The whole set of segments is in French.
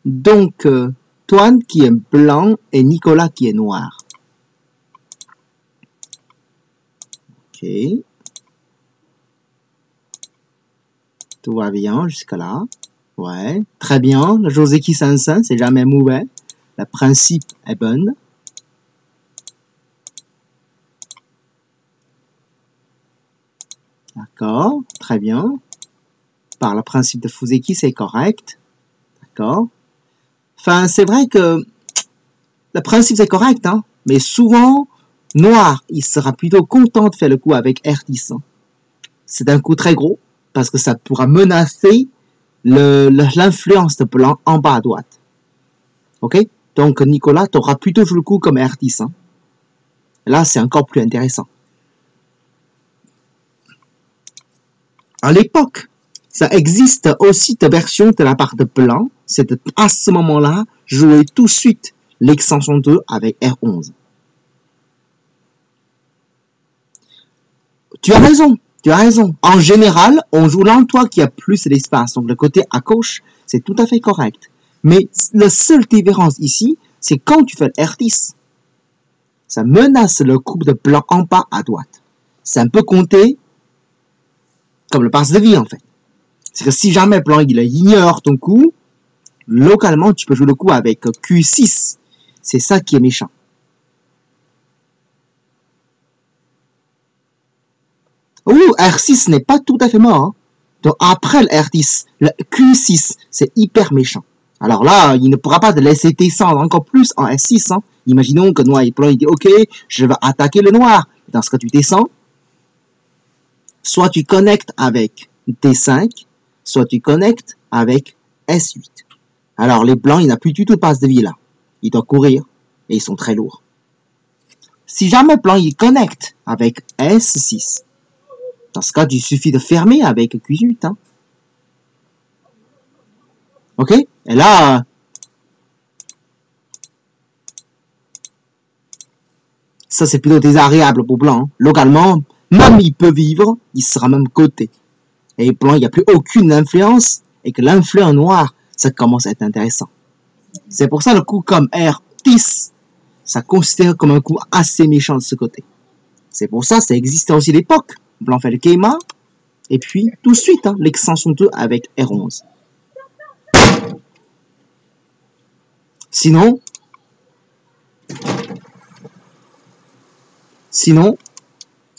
Donc, Toine qui est blanc et Nicolas qui est noir. Ok. Tout va bien jusqu'à là. Ouais, très bien. Le José qui Sansin, c'est jamais mauvais. Le principe est bon. D'accord, très bien. Par le principe de Fuseki, c'est correct. D'accord. Enfin, c'est vrai que le principe, c'est correct, hein. Mais souvent, noir, il sera plutôt content de faire le coup avec R10. Hein. C'est un coup très gros, parce que ça pourra menacer l'influence de blanc en bas à droite. Ok? Donc, Nicolas, tu auras plutôt joué le coup comme R10. Hein. Là, c'est encore plus intéressant. À l'époque, ça existe aussi de version de la part de blanc, c'est de, à ce moment-là, jouer tout de suite l'extension 2 avec R11. Tu as raison, tu as raison. En général, on joue l'endroit qui a plus d'espace, donc le côté à gauche, c'est tout à fait correct. Mais la seule différence ici, c'est quand tu fais le R10, ça menace le coup de blanc en bas à droite. C'est un peu compté comme le passe de vie en fait. C'est que si jamais blanc il ignore ton coup, localement tu peux jouer le coup avec Q6. C'est ça qui est méchant. Ouh, R6 n'est pas tout à fait mort. Hein. Donc après le R10, le Q6, c'est hyper méchant. Alors là, il ne pourra pas te laisser descendre encore plus en S6. Hein. Imaginons que noir et blanc il dit ok, je vais attaquer le noir. Dans ce cas tu descends. Soit tu connectes avec D5, soit tu connectes avec S8. Alors les blancs, il n'a plus du tout de passe de vie là. Ils doivent courir et ils sont très lourds. Si jamais blanc, il connecte avec S6, dans ce cas, il suffit de fermer avec Q8. Hein. Ok? Et là, ça c'est plutôt désagréable pour blanc. Hein. Localement, même il peut vivre, il sera même coté. Et blanc, il n'y a plus aucune influence, et que l'influence noire, ça commence à être intéressant. C'est pour ça le coup comme R10, ça considère comme un coup assez méchant de ce côté. C'est pour ça, ça existait aussi à l'époque. Blanc fait le Keima, et puis tout de suite, hein, l'extension 2 avec R11. Sinon,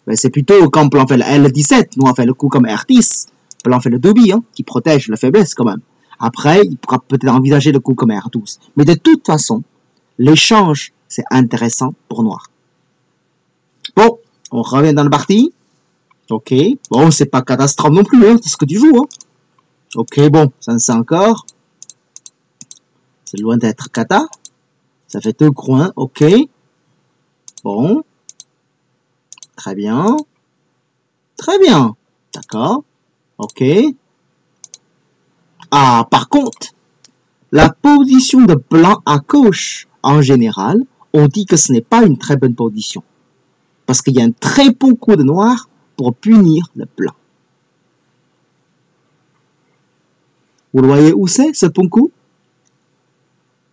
ben c'est plutôt quand blanc fait le L17, noir fait le coup comme R10, blanc fait le Dobby, hein, qui protège la faiblesse quand même. Après, il pourra peut-être envisager le coup comme R12. Mais de toute façon, l'échange, c'est intéressant pour noir. Bon, on revient dans la partie. Ok, bon, c'est pas catastrophe non plus, hein, c'est ce que tu joues. Hein. Ok, bon, ça c'est encore. C'est loin d'être cata. Ça fait 2 coins, ok. Bon. Très bien. Très bien. D'accord. Ok. Ah, par contre, la position de blanc à gauche, en général, on dit que ce n'est pas une très bonne position. Parce qu'il y a un très bon coup de noir pour punir le blanc. Vous le voyez où c'est, ce bon coup?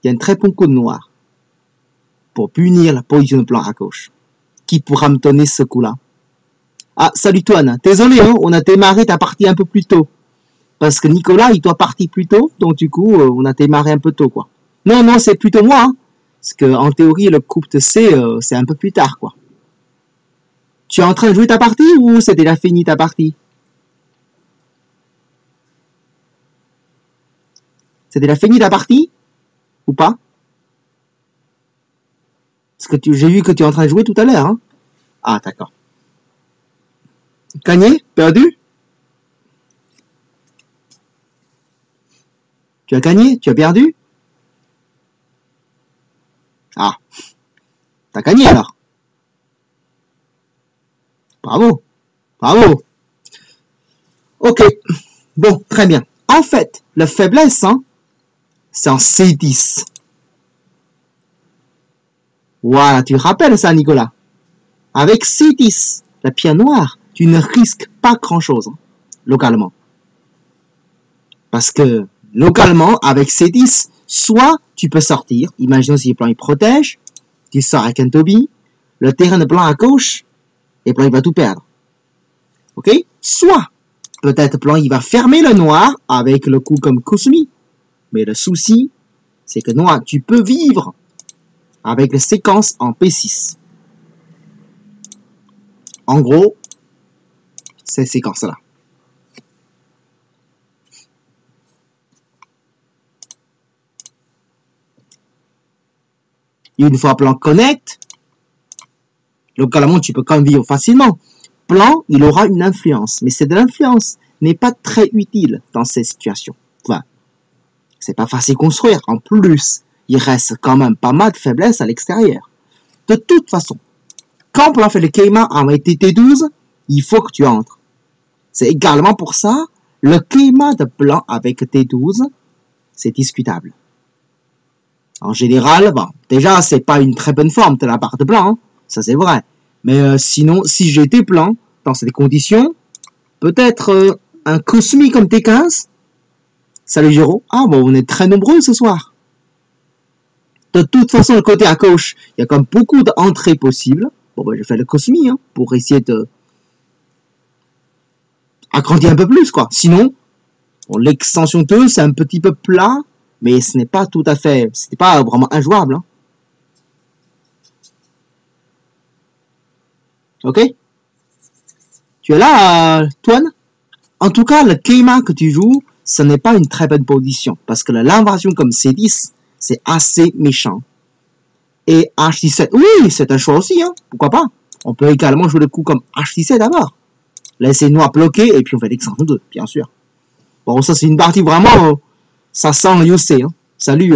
Il y a un très bon coup de noir pour punir la position de blanc à gauche. Qui pourra me donner ce coup-là? Ah, salut Toine. Désolé, hein, on a démarré ta partie un peu plus tôt. Parce que Nicolas, il doit partir plus tôt. Donc du coup, on a démarré un peu tôt, quoi. Non, non, c'est plutôt moi. Hein, parce que en théorie, le coupe de C, c'est un peu plus tard, quoi. Tu es en train de jouer ta partie ou c'est déjà fini ta partie? C'est déjà fini ta partie? Ou pas? Parce que j'ai vu que tu es en train de jouer tout à l'heure. Hein? Ah, d'accord. Gagné? Perdu? Tu as gagné? Tu as perdu? Ah. T'as gagné alors. Bravo. Bravo. Ok. Bon, très bien. En fait, la faiblesse, hein, c'est en C10. Voilà, tu te rappelles ça, Nicolas? Avec C10, la pierre noire, tu ne risques pas grand-chose, hein, localement. Parce que localement, avec C10, soit tu peux sortir, imaginons si le plan il protège, tu sors avec un Toby, le terrain de blanc à gauche, et blanc il va tout perdre. Ok? Soit, peut-être blanc il va fermer le noir avec le coup comme Kusumi. Mais le souci, c'est que noir, tu peux vivre avec les séquences en P6. En gros, ces séquences-là. Une fois plan connect, localement, tu peux quand même vivre facilement. Plan, il aura une influence, mais c'est de l'influence, n'est pas très utile dans ces situations. Enfin, c'est pas facile à construire. En plus, il reste quand même pas mal de faiblesses à l'extérieur. De toute façon, quand plan fait le Keima avec T12, il faut que tu entres. C'est également pour ça, le Keima de blanc avec T12, c'est discutable. En général, bon, déjà, c'est pas une très bonne forme de la part de blanc, hein, ça c'est vrai. Mais sinon, si j'étais blanc, dans ces conditions, peut-être un Cosmi comme T15. Salut Giro. Ah bon, on est très nombreux ce soir. De toute façon, le côté à gauche, il y a comme beaucoup d'entrées possibles. Bon, ben, je fais le Cosmi, hein, pour essayer de agrandir un peu plus, quoi. Sinon, bon, l'extension 2, c'est un petit peu plat, mais ce n'est pas tout à fait, c'était pas vraiment injouable, hein. Ok? Tu es là, Toine? En tout cas, le Keima que tu joues, ce n'est pas une très bonne position, parce que l'invasion comme C10, c'est assez méchant. Et H17, oui, c'est un choix aussi, hein, pourquoi pas? On peut également jouer le coup comme H17 d'abord. Laisser noir bloqué, et puis on fait l'extension 2, bien sûr. Bon, ça c'est une partie vraiment, ça sent le Yosei, hein. Salut,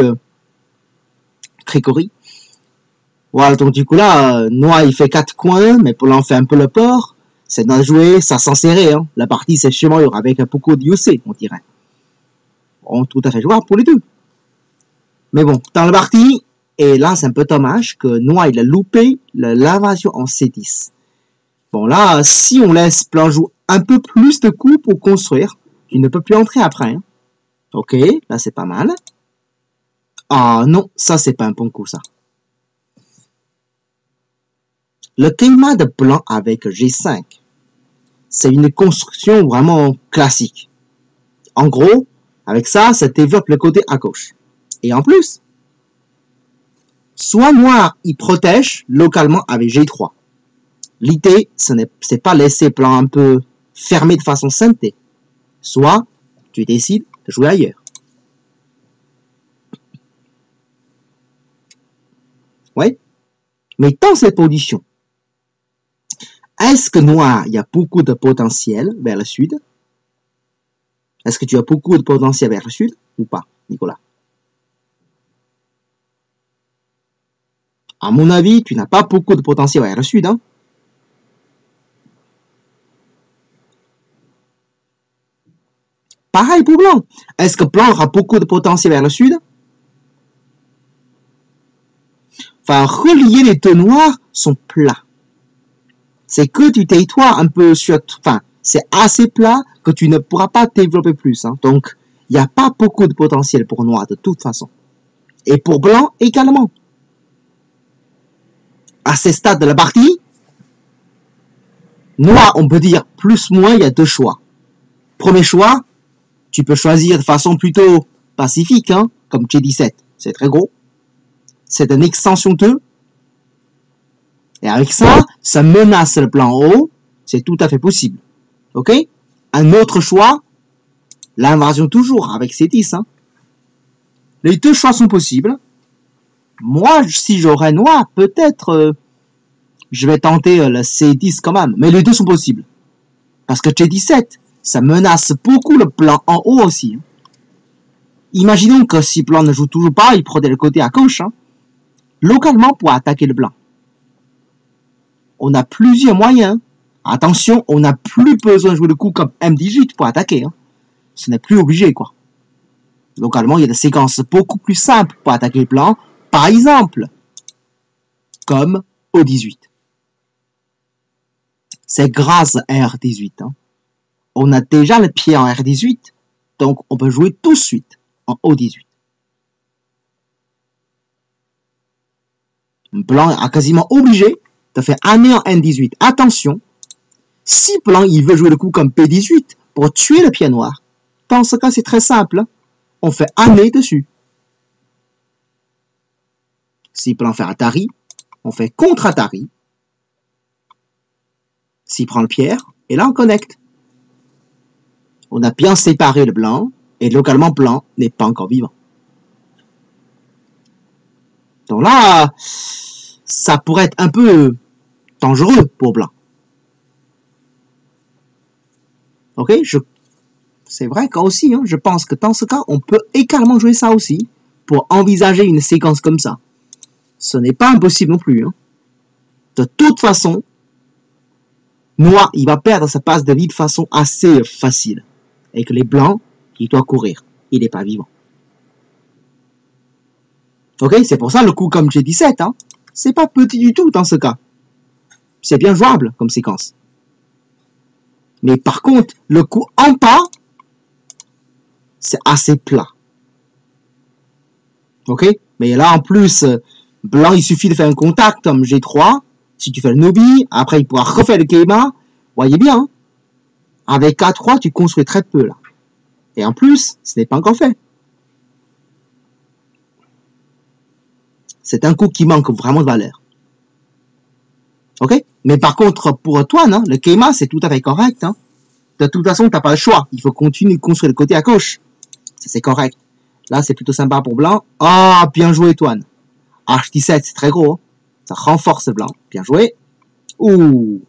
Cricori. Voilà, donc du coup là, noir il fait 4 coins, mais pour l'en faire un peu le port, c'est dans le jouer, ça sent serré, hein. La partie c'est chez moi avec beaucoup de Yosei, on dirait. Bon, tout à fait jouable pour les deux. Mais bon, dans la partie, et là c'est un peu dommage que noir il a loupé l'invasion en C10. Bon là, si on laisse blanc jouer un peu plus de coups pour construire, il ne peut plus entrer après, hein. Ok, là c'est pas mal. Ah non, ça c'est pas un bon coup ça. Le Keima de blanc avec G5, c'est une construction vraiment classique. En gros, avec ça, ça développe le côté à gauche. Et en plus, soit noir, il protège localement avec G3. L'idée, c'est pas laisser blanc un peu fermé de façon synthé. Soit, tu décides de jouer ailleurs. Ouais. Mais dans cette position, est-ce que noir, il y a beaucoup de potentiel vers le sud? Est-ce que tu as beaucoup de potentiel vers le sud ou pas, Nicolas? À mon avis, tu n'as pas beaucoup de potentiel vers le sud, hein? Pareil pour blanc. Est-ce que blanc aura beaucoup de potentiel vers le sud? Enfin, relier les deux noirs sont plats. C'est que du territoire un peu sur, enfin, c'est assez plat que tu ne pourras pas développer plus, hein. Donc, il n'y a pas beaucoup de potentiel pour noir de toute façon. Et pour blanc également. À ces stades de la partie, noir, on peut dire plus ou moins, il y a deux choix. Premier choix, tu peux choisir de façon plutôt pacifique, hein, comme G17. C'est très gros. C'est une extension 2. Et avec ça, ça menace le plan haut. C'est tout à fait possible. Ok? Un autre choix, l'invasion toujours avec C10. Hein. Les deux choix sont possibles. Moi, si j'aurais noir, peut-être je vais tenter le C10 quand même. Mais les deux sont possibles. Parce que G17, ça menace beaucoup le plan en haut aussi. Hein. Imaginons que si blanc ne joue toujours pas, il prenait le côté à gauche. Hein. Localement pour attaquer le blanc. On a plusieurs moyens. Attention, on n'a plus besoin de jouer le coup comme M18 pour attaquer. Hein. Ce n'est plus obligé, quoi. Localement, il y a des séquences beaucoup plus simples pour attaquer le blanc. Par exemple, comme O18. C'est grâce à R18. Hein. On a déjà le pied en R18, donc on peut jouer tout de suite. en O18. Blanc a quasiment obligé de faire année en N18. Attention, si blanc il veut jouer le coup comme P18 pour tuer le pied noir, dans ce cas c'est très simple, on fait année dessus. Si blanc fait Atari, on fait contre Atari. S'il prend le pierre, et là on connecte. On a bien séparé le blanc, et localement blanc n'est pas encore vivant. Donc là, ça pourrait être un peu dangereux pour blanc. Ok, c'est vrai qu'aussi, je pense que dans ce cas, on peut également jouer ça aussi pour envisager une séquence comme ça. Ce n'est pas impossible non plus. De toute façon, noir, il va perdre sa passe de vie de façon assez facile. Et que les blancs, il doit courir. Il n'est pas vivant. Ok, c'est pour ça le coup comme G17, c'est pas petit du tout dans ce cas. C'est bien jouable comme séquence. Mais par contre, le coup en pas, c'est assez plat. Ok, mais là en plus, blanc, il suffit de faire un contact comme G3. Si tu fais le Nobi, après il pourra refaire le Keima. Voyez bien, avec K3, tu construis très peu là. Et en plus, ce n'est pas encore fait. C'est un coup qui manque vraiment de valeur. Ok? Mais par contre, pour Antoine, le Keima, c'est tout à fait correct. De toute façon, tu n'as pas le choix. Il faut continuer de construire le côté à gauche. C'est correct. Là, c'est plutôt sympa pour blanc. Ah, bien joué, Antoine. H17, c'est très gros. Ça renforce blanc. Bien joué. Ouh.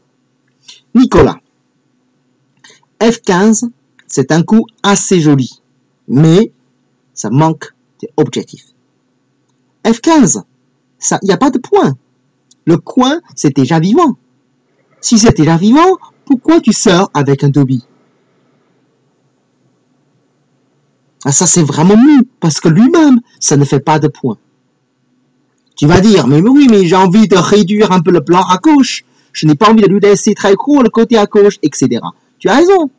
Nicolas. F15, c'est un coup assez joli. Mais, ça manque d'objectifs. F15, il n'y a pas de point. Le coin, c'est déjà vivant. Si c'est déjà vivant, pourquoi tu sors avec un Dobby? Ah, ça, c'est vraiment mou, parce que lui-même, ça ne fait pas de point. Tu vas dire, mais oui, mais j'ai envie de réduire un peu le plan à gauche. Je n'ai pas envie de lui laisser très court le côté à gauche, etc. Tu as raison.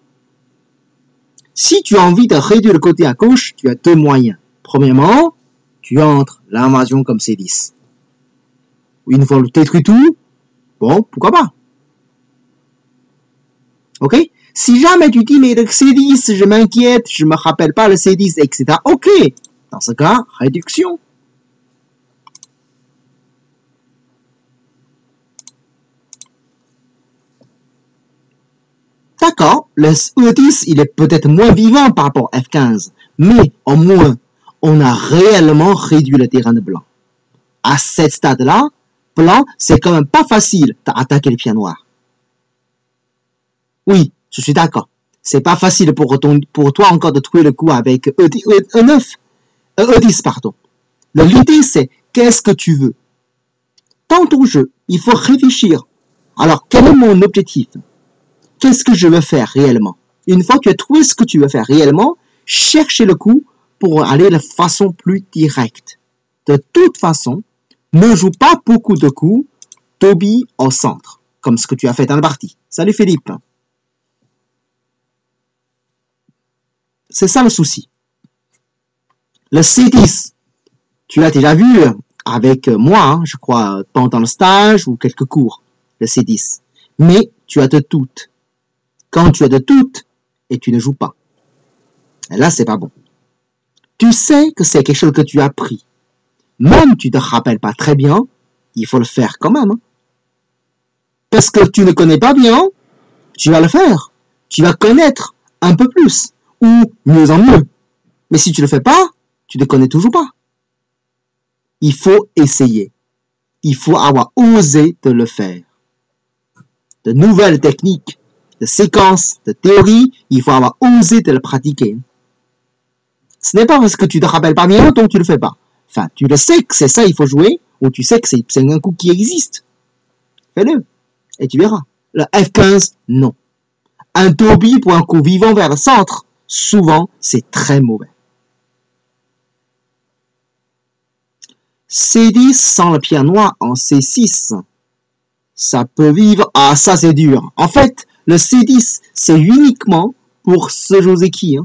Si tu as envie de réduire le côté à gauche, tu as deux moyens. Premièrement, tu entres l'invasion comme C10. Une fois le détruit tout, bon, pourquoi pas. Ok? Si jamais tu dis, mais le C10, je m'inquiète, je me rappelle pas le C10, etc. Ok. Dans ce cas, réduction. D'accord, le E10, il est peut-être moins vivant par rapport à F15, mais au moins, on a réellement réduit le terrain de blanc. À ce stade-là, blanc, c'est quand même pas facile d'attaquer les pieds noirs. Oui, je suis d'accord. C'est pas facile pour toi encore de trouver le coup avec E10, pardon. L'idée, c'est qu'est-ce que tu veux? Dans ton jeu, il faut réfléchir. Alors, quel est mon objectif? Qu'est-ce que je veux faire réellement? Une fois que tu as trouvé ce que tu veux faire réellement, cherchez le coup pour aller de façon plus directe. De toute façon, ne joue pas beaucoup de coups Dobby au centre, comme ce que tu as fait dans la partie. Salut Philippe. C'est ça le souci. Le C10, tu l'as déjà vu avec moi, je crois, pendant le stage ou quelques cours, le C10. Mais tu as de doutes. Quand tu as de doutes et tu ne joues pas. Et là, c'est pas bon. Tu sais que c'est quelque chose que tu as appris. Même tu ne te rappelles pas très bien, il faut le faire quand même. Parce que tu ne connais pas bien, tu vas le faire. Tu vas connaître un peu plus. Ou mieux en mieux. Mais si tu ne le fais pas, tu ne connais toujours pas. Il faut essayer. Il faut avoir osé de le faire. De nouvelles techniques, de séquences, de théories, il faut avoir osé de le pratiquer. Ce n'est pas parce que tu ne te rappelles pas bien, donc tu ne le fais pas. Enfin, tu le sais que c'est ça, il faut jouer, ou tu sais que c'est un coup qui existe. Fais-le, et tu verras. Le F15, non. Un Dobby pour un coup vivant vers le centre, souvent, c'est très mauvais. C10 sans le pierre noir en C6. Ça peut vivre... Ah, ça c'est dur. En fait, le C10, c'est uniquement pour ce Joseki.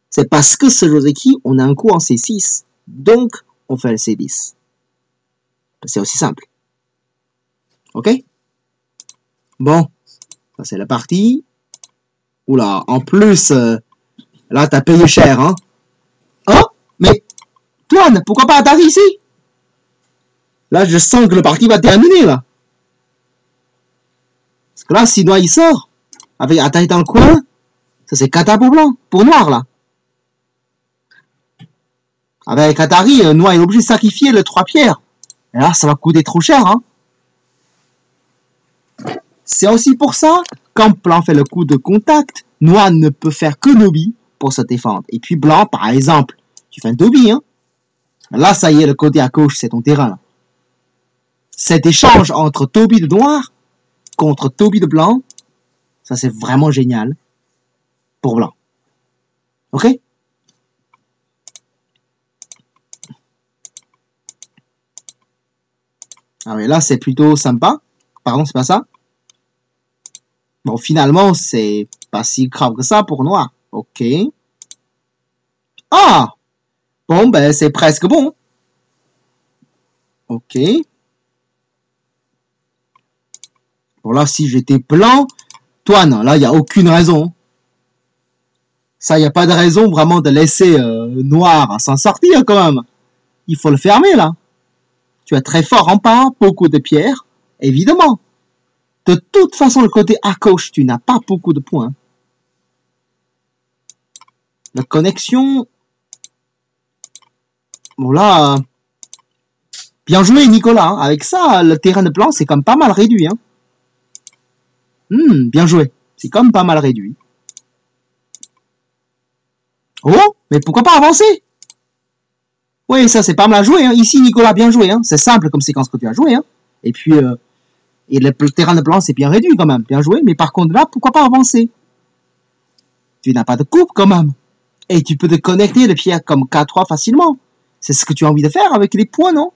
C'est parce que ce Joseki, on a un coup en C6. Donc, on fait le C10. C'est aussi simple. Ok? Bon. Ça, c'est la partie. Oula, en plus, là, t'as payé cher, hein? Oh, mais, Toine, pourquoi pas Atari ici? Là, je sens que le parti va terminer, là. Parce que là, si Noir, il sort, avec Atari dans le coin, ça, c'est cata pour blanc, pour Noir, là. Avec Atari, Noir est obligé de sacrifier le 3 pierres. Et là, ça va coûter trop cher, hein. C'est aussi pour ça, quand Blanc fait le coup de contact, Noir ne peut faire que Nobi pour se défendre. Et puis Blanc, par exemple, tu fais un Dobi, hein. Là, ça y est, le côté à gauche, c'est ton terrain, là. Cet échange entre Toby de Noir contre Toby de Blanc, ça c'est vraiment génial pour Blanc. Ok? Ah oui, là c'est plutôt sympa. Pardon, c'est pas ça? Bon, finalement, c'est pas si grave que ça pour Noir. Ok. Ah! Bon, ben c'est presque bon. Ok. Bon, là, si j'étais Blanc, toi, non, là, il n'y a aucune raison. Ça, il n'y a pas de raison vraiment de laisser Noir s'en sortir, quand même. Il faut le fermer, là. Tu es très fort en pas, beaucoup de pierres, évidemment. De toute façon, le côté à gauche, tu n'as pas beaucoup de points. La connexion... Bon, là... Bien joué, Nicolas. Hein. Avec ça, le terrain de Blanc, c'est quand même pas mal réduit, hein. Bien joué. C'est quand même pas mal réduit. Oh, mais pourquoi pas avancer? Oui, ça c'est pas mal joué. Hein. Ici, Nicolas, bien joué. Hein. C'est simple comme séquence que tu as joué. Hein. Et puis, et le terrain de Blanc, c'est bien réduit quand même. Bien joué. Mais par contre, là, pourquoi pas avancer? Tu n'as pas de coupe quand même. Et tu peux te connecter de pierres comme K3 facilement. C'est ce que tu as envie de faire avec les points, non?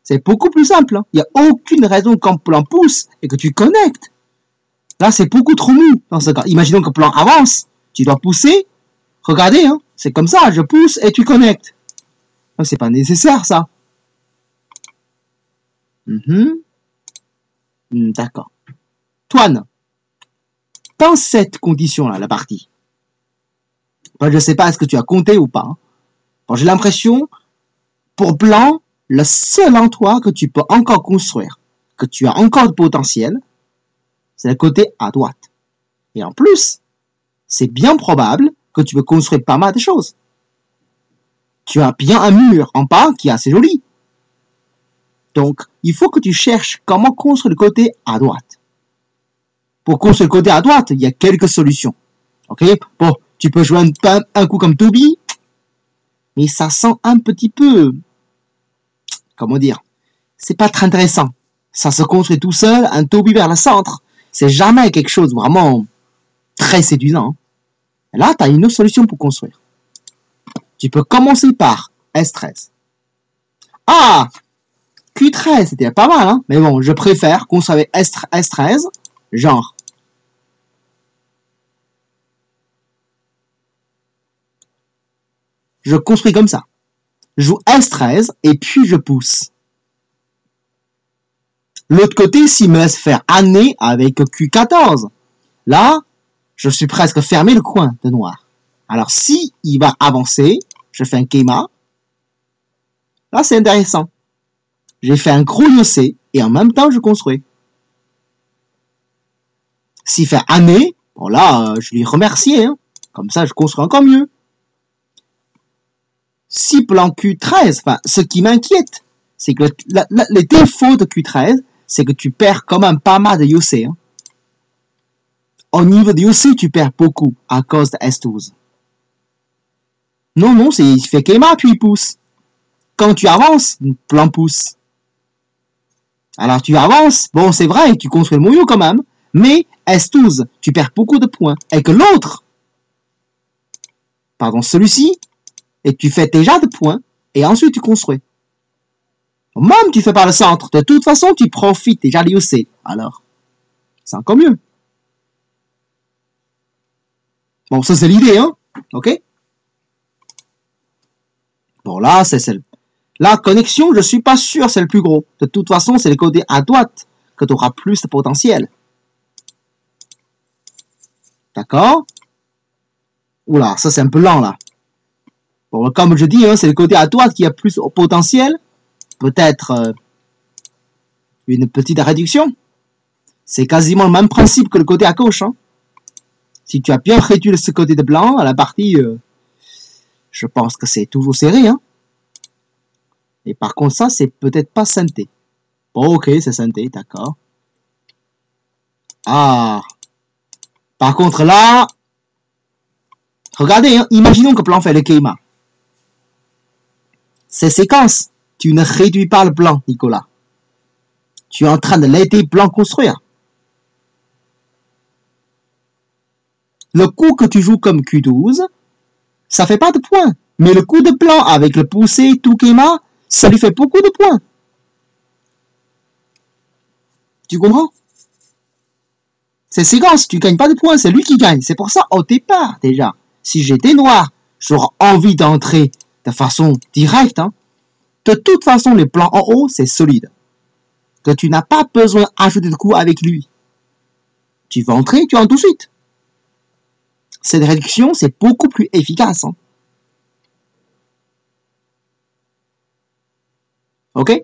C'est beaucoup plus simple. Hein. Il n'y a aucune raison quand Blanc pousse et que tu connectes. Là, c'est beaucoup trop mou dans ce cas. Imaginons que Blanc avance. Tu dois pousser. Regardez, hein. C'est comme ça. Je pousse et tu connectes. C'est pas nécessaire, ça. D'accord. Toine, dans cette condition-là, la partie, je ne sais pas est-ce que tu as compté ou pas. Hein. Bon, j'ai l'impression, pour Blanc, le seul endroit que tu peux encore construire, que tu as encore de potentiel, c'est le côté à droite. Et en plus, c'est bien probable que tu peux construire pas mal de choses. Tu as bien un mur en bas qui est assez joli. Donc, il faut que tu cherches comment construire le côté à droite. Pour construire le côté à droite, il y a quelques solutions. Ok? Bon, tu peux jouer un coup comme Toby, mais ça sent un petit peu... Comment dire? C'est pas très intéressant. Ça se construit tout seul, un Toby vers le centre. C'est jamais quelque chose vraiment très séduisant. Là, tu as une autre solution pour construire. Tu peux commencer par S13. Ah! Q13, c'était pas mal, hein? Mais bon, je préfère construire avec S13, genre. Je construis comme ça. Je joue S13 et puis je pousse. L'autre côté, s'il me laisse faire année avec Q14, là, je suis presque fermé le coin de Noir. Alors, si il va avancer, je fais un Keima. Là, c'est intéressant. J'ai fait un gros yossé et en même temps, je construis. S'il fait année, bon là, je lui remercie. Hein. Comme ça, je construis encore mieux. Si Blanc Q13, enfin, ce qui m'inquiète, c'est que les défauts de Q13, c'est que tu perds quand même pas mal de yossé. Hein. Au niveau de yossé, tu perds beaucoup à cause de S12. Non, il fait Keima, puis il pousse. Quand tu avances, Blanc pousse. Alors tu avances, bon c'est vrai, tu construis le mouillot quand même, mais S12, tu perds beaucoup de points. Et que l'autre, pardon, celui-ci, et tu fais déjà de points, et ensuite tu construis. Même tu fais par le centre, de toute façon tu profites déjà de l'IOC. Alors, c'est encore mieux. Bon, ça c'est l'idée, hein. Ok? Bon, là, c'est celle. La connexion, je suis pas sûr, c'est le plus gros. De toute façon, c'est le côté à droite que tu auras plus de potentiel. D'accord? Oula, ça c'est un peu lent là. Bon, comme je dis, hein, c'est le côté à droite qui a plus de potentiel. Peut-être une petite réduction. C'est quasiment le même principe que le côté à gauche. Hein. Si tu as bien réduit ce côté de blanc à la partie, je pense que c'est toujours serré. Hein. Et par contre, ça, c'est peut-être pas synthé. Bon, ok, c'est synthé, d'accord. Ah. Par contre, là, regardez, hein, imaginons que le plan fait le Keima. Ces séquences, tu ne réduis pas le plan, Nicolas. Tu es en train de l'aider blanc construire. Le coup que tu joues comme Q12, ça fait pas de points. Mais le coup de blanc avec le poussé, tout Keima, ça lui fait beaucoup de points. Tu comprends? Ces séquences, tu gagnes pas de points, c'est lui qui gagne. C'est pour ça, au départ, déjà, si j'étais noir, j'aurais envie d'entrer de façon directe. Hein. De toute façon, les plans en haut, c'est solide. Que tu n'as pas besoin d'ajouter de coups avec lui. Tu vas entrer, tu entres tout de suite. Cette réduction, c'est beaucoup plus efficace. Hein. Ok?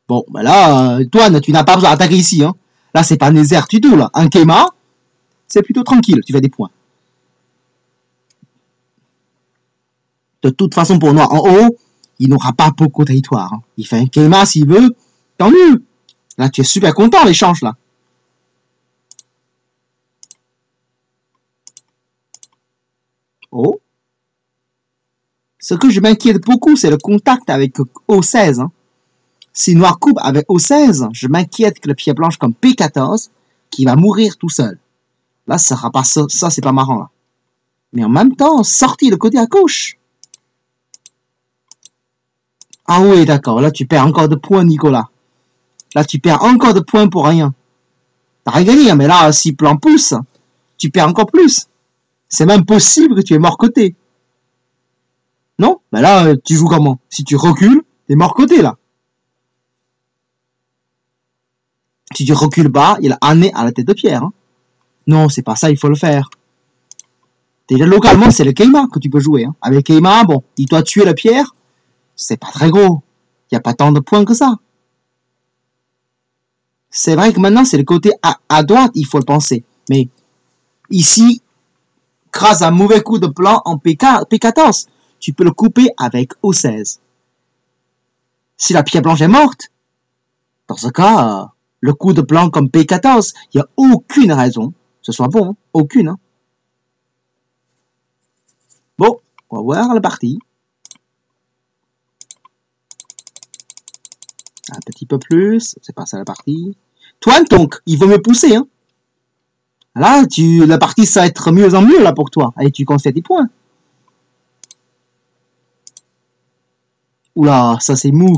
Bon, ben là, toi, tu n'as pas besoin d'attaquer ici. Hein. Là, c'est pas Nézer du tout. Là. Un Keima, c'est plutôt tranquille. Tu fais des points. De toute façon, pour Noir en haut, il n'aura pas beaucoup de territoire. Hein. Il fait un Keima s'il veut. Tant mieux. Là, tu es super content, l'échange, là. Oh. Ce que je m'inquiète beaucoup, c'est le contact avec O16. Hein. Si Noir coupe avec O16, je m'inquiète que le pied blanche comme P14, qui va mourir tout seul. Là, ça sera pas ça, c'est pas marrant. Là. Mais en même temps, sortir le côté à gauche. Ah oui, d'accord. Là, tu perds encore de points, Nicolas. Là, tu perds encore de points pour rien. T'as rien gagné, mais là, si plan pousse, tu perds encore plus. C'est même possible que tu es mort côté. Non? Ben là, tu joues comment? Si tu recules, t'es mort côté, là. Si tu recules bas, il a un nez à la tête de pierre. Hein. Non, c'est pas ça, il faut le faire. Déjà, localement, c'est le Keima que tu peux jouer. Hein. Avec Keima, bon, il doit tuer la pierre. C'est pas très gros. Il n'y a pas tant de points que ça. C'est vrai que maintenant, c'est le côté à droite, il faut le penser. Mais ici, grâce à un mauvais coup de plan en P14, tu peux le couper avec O16. Si la pierre blanche est morte, dans ce cas, le coup de plan comme P14, il n'y a aucune raison que ce soit bon. Hein. Aucune. Hein. Bon, on va voir la partie. Un petit peu plus, c'est pas ça la partie. Toi, donc, il vaut me pousser, hein. Là, la partie, ça va être mieux en mieux, là, pour toi. Et tu concèdes des points. Oula, ça c'est mou.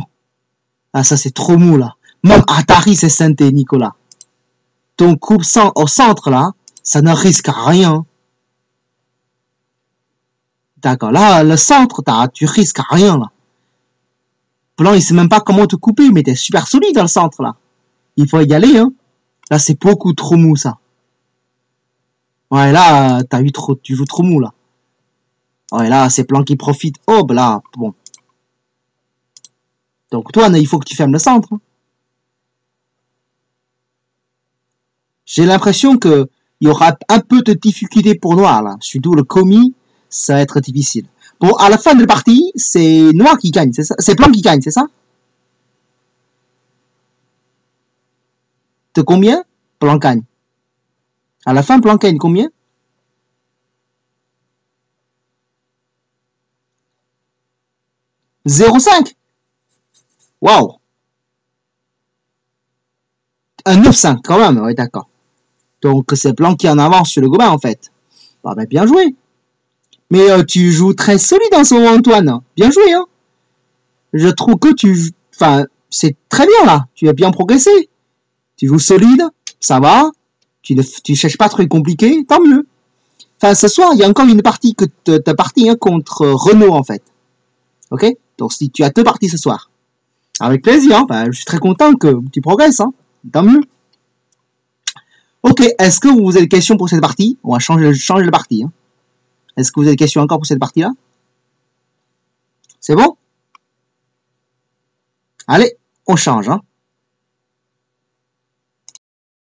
Ah, ça c'est trop mou, là. Même Atari, c'est synthé, Nicolas. Ton coupe au centre, là, ça ne risque rien. D'accord, là, le centre, tu risques rien, là. Blanc, il sait même pas comment te couper, mais t'es super solide dans le centre, là. Il faut y aller, hein. Là, c'est beaucoup trop mou, ça. Ouais, là, tu joues trop mou, là. Ouais, là, c'est Blanc qui profite. Oh, là, bon. Donc, toi, il faut que tu fermes le centre. Hein. J'ai l'impression que il y aura un peu de difficulté pour Noir, là. Surtout le commis, ça va être difficile. Bon, à la fin de la partie, c'est Noir qui gagne, c'est ça? C'est Blanc qui gagne, c'est ça? De combien? Blanc gagne. À la fin, Blanc gagne combien? « 0,5 » Waouh! Un 9,5 quand même, ouais, d'accord. Donc, c'est Blanc qui en avance sur le Gobain, en fait. Bah, ben, bien joué. Mais tu joues très solide en ce moment, Antoine. Bien joué, hein. Je trouve que enfin, c'est très bien, là. Tu as bien progressé. Tu joues solide, ça va. Tu cherches pas trop compliqué, tant mieux. Enfin, ce soir, il y a encore une partie que ta partie hein, contre Renault, en fait. Ok? Donc, si tu as 2 parties ce soir. Avec plaisir, hein. Ben, je suis très content que tu progresses, hein. Tant mieux. Ok, est-ce que vous avez des questions pour cette partie? On va changer de partie, hein. Est-ce que vous avez des questions encore pour cette partie-là? C'est bon? Allez, on change, hein.